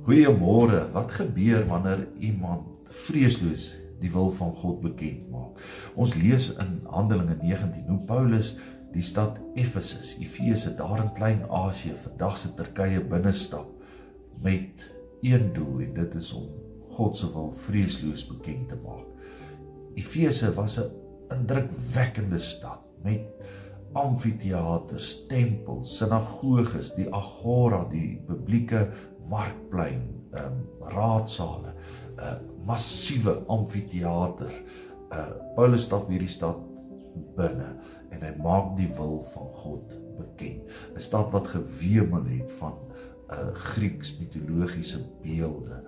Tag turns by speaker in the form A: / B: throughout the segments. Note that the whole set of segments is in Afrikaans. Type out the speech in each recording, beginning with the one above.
A: Goeiemôre, wat gebeur wanneer iemand vreesloos die wil van God bekend maak? Ons lees in Handelinge 19 hoe Paulus die stad Efese daar in Klein-Asië, vandag se Turkye binnestap met een doel en dit is om God se wil vreesloos bekend te maak. Efese was 'n indrukwekkende stad met amfitheaters, tempels, sinagoges, die agora, die publieke markplein, raadsale, massiewe amfitheater. Paulus stap hierdie stad binne en hy maak die wil van God bekend. 'n Stad wat gewemel het van Grieks mitologiese beelde,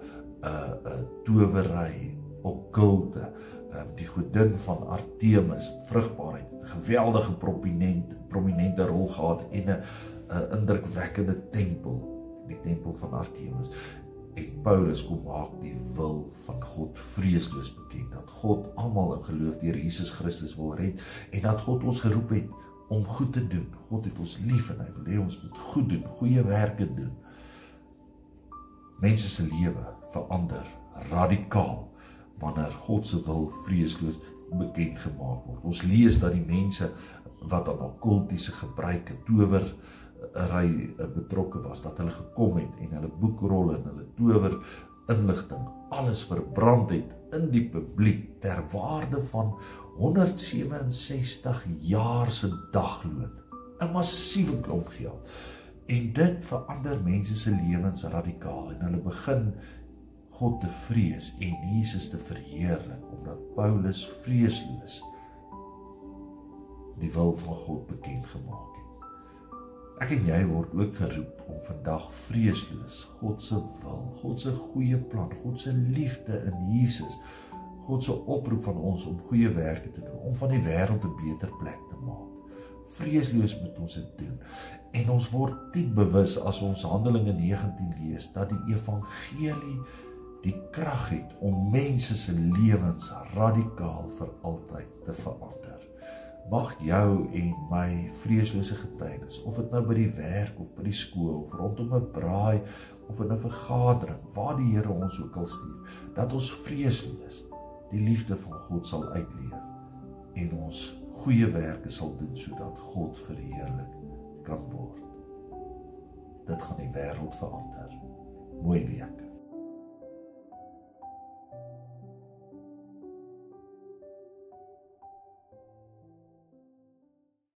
A: towery, okkulte, die godin van Artemis, vrugbaarheid, 'n geweldige prominente rol gehad en 'n indrukwekkende tempel, die tempel van Artemis. En Paulus kom maak die wil van God vreesloos bekend, dat God almal in geloof deur Jesus Christus wil red en dat God ons geroep het om goed te doen. God het ons lief en hy wil hê ons moet goed doen, goeie werke doen. Mense se lewe verander radikaal wanneer God se wil vreesloos bekend gemaak word. Ons lees dat die mense wat aan okkultiese gebruike, towery betrokke was, dat hulle gekom het en hulle boekrolle en hulle tower inligting, alles verbrand het in die publiek ter waarde van 167 jaar se dagloon. 'n Massiewe klomp geld. En dit verander mense se lewens radikaal en hulle begin God te vrees en Jesus te verheerlik, omdat Paulus vreesloos die wil van God bekend gemaak het. Ek en jy word ook geroep om vandag vreesloos God se wil, God se goeie plan, God se liefde in Jesus, God se oproep van ons om goeie werke te doen, om van die wêreld 'n beter plek te maak. Vreesloos moet ons dit doen. En ons word diep bewus as ons Handelinge 19 lees, dat die evangelie die krag het om mense se lewens radikaal vir altyd te verander. Mag jou en my vreeslose getuienis, of dit nou by die werk of by die skool of rondom 'n braai of in 'n vergadering, waar die Here ons ook al stuur, dat ons vreesloos die liefde van God sal uitleef en ons goeie werke sal doen sodat God verheerlik kan word. Dit gaan die wêreld verander. Mooi week.